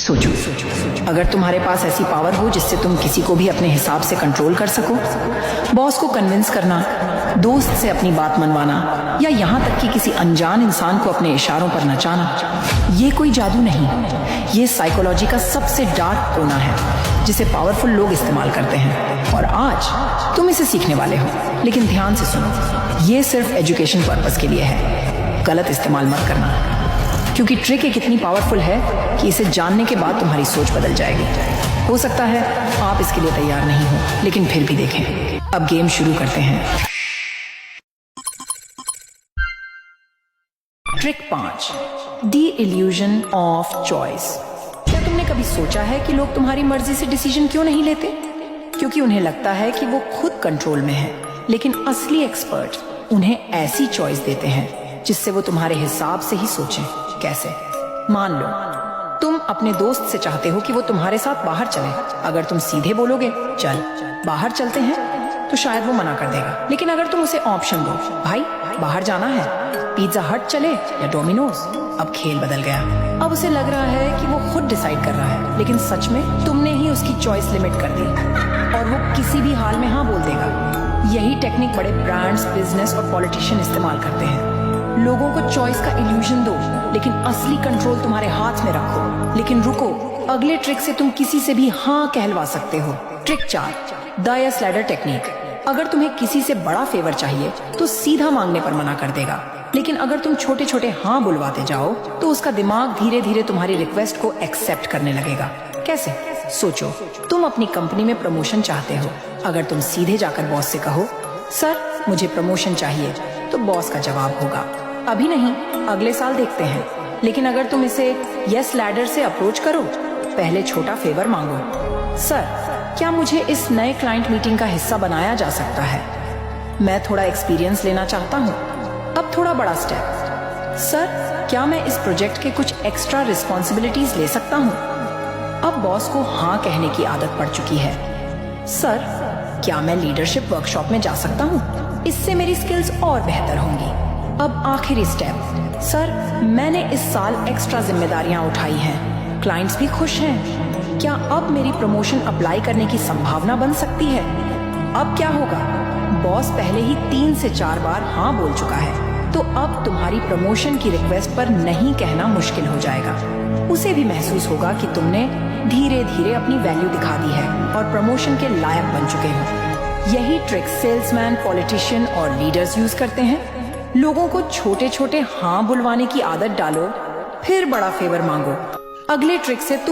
सोचो, अगर तुम्हारे पास ऐसी पावर हो जिससे तुम किसी को भी अपने हिसाब से कंट्रोल कर सको, बॉस को कन्विंस करना, दोस्त से अपनी बात मनवाना या यहाँ तक कि किसी अनजान इंसान को अपने इशारों पर नचाना, ये कोई जादू नहीं, ये साइकोलॉजी का सबसे डार्क कोना है जिसे पावरफुल लोग इस्तेमाल करते हैं। और आज तुम इसे सीखने वाले हो, लेकिन ध्यान से सुनो, ये सिर्फ एजुकेशन पर्पस के लिए है, गलत इस्तेमाल मत करना, क्योंकि ट्रिक एक इतनी पावरफुल है कि इसे जानने के बाद तुम्हारी सोच बदल जाएगी। हो सकता है आप इसके लिए तैयार नहीं हो, लेकिन फिर भी देखें। अब गेम शुरू करते हैं। Trick 5, the illusion of choice. क्या तुमने कभी सोचा है कि लोग तुम्हारी मर्जी से डिसीजन क्यों नहीं लेते? क्योंकि उन्हें लगता है कि वो खुद कंट्रोल में है, लेकिन असली एक्सपर्ट उन्हें ऐसी चॉइस देते हैं जिससे वो तुम्हारे हिसाब से ही सोचें। कैसे? मान लो तुम अपने दोस्त से चाहते हो कि वो तुम्हारे साथ बाहर चले। अगर तुम सीधे बोलोगे चल बाहर चलते हैं, तो शायद वो मना कर देगा। लेकिन अगर तुम उसे ऑप्शन दो, भाई बाहर जाना है, पिज्जा हट चले या डोमिनोज, अब खेल बदल गया। अब उसे लग रहा है कि वो खुद डिसाइड कर रहा है, लेकिन सच में तुमने ही उसकी चॉइस लिमिट कर दी और वो किसी भी हाल में हाँ बोल देगा। यही टेक्निक बड़े ब्रांड्स, बिजनेस और पॉलिटिशियन इस्तेमाल करते हैं। लोगों को चॉइस का इल्यूजन दो, लेकिन असली कंट्रोल तुम्हारे हाथ में रखो। लेकिन रुको, अगले ट्रिक से तुम किसी से भी हाँ कहलवा सकते हो। Trick 4, the yes ladder technique. अगर तुम्हें किसी से बड़ा फेवर चाहिए तो सीधा मांगने पर मना कर देगा, लेकिन अगर तुम छोटे छोटे हाँ बुलवाते जाओ तो उसका दिमाग धीरे धीरे तुम्हारी रिक्वेस्ट को एक्सेप्ट करने लगेगा। कैसे? सोचो, तुम अपनी कंपनी में प्रमोशन चाहते हो। अगर तुम सीधे जाकर बॉस से कहो सर मुझे प्रमोशन चाहिए, तो बॉस का जवाब होगा अभी नहीं, अगले साल देखते हैं। लेकिन अगर तुम इसे यस लैडर से अप्रोच करो, पहले छोटा फेवर मांगो, सर क्या मुझे इस नए क्लाइंट मीटिंग का हिस्सा बनाया जा सकता है? मैं थोड़ा एक्सपीरियंस लेना चाहता हूँ। अब थोड़ा बड़ा स्टेप, सर क्या मैं इस प्रोजेक्ट के कुछ एक्स्ट्रा रिस्पॉन्सिबिलिटीज ले सकता हूँ? अब बॉस को हाँ कहने की आदत पड़ चुकी है। सर क्या मैं लीडरशिप वर्कशॉप में जा सकता हूँ? इससे मेरी स्किल्स और बेहतर होंगी। अब आखिरी स्टेप, सर मैंने इस साल एक्स्ट्रा जिम्मेदारियां उठाई हैं, क्लाइंट्स भी खुश हैं, क्या अब मेरी प्रमोशन अप्लाई करने की संभावना बन सकती है? अब क्या होगा? बॉस पहले ही 3 से 4 बार हाँ बोल चुका है, तो अब तुम्हारी प्रमोशन की रिक्वेस्ट पर नहीं कहना मुश्किल हो जाएगा। उसे भी महसूस होगा कि तुमने धीरे धीरे अपनी वैल्यू दिखा दी है और प्रमोशन के लायक बन चुके हो। यही ट्रिक सेल्समैन, पॉलिटिशियन और लीडर्स यूज करते हैं। लोगों को छोटे छोटे हाँ बुलवाने की आदत डालो, फिर बड़ा फेवर मांगो। अगले ट्रिक से तुम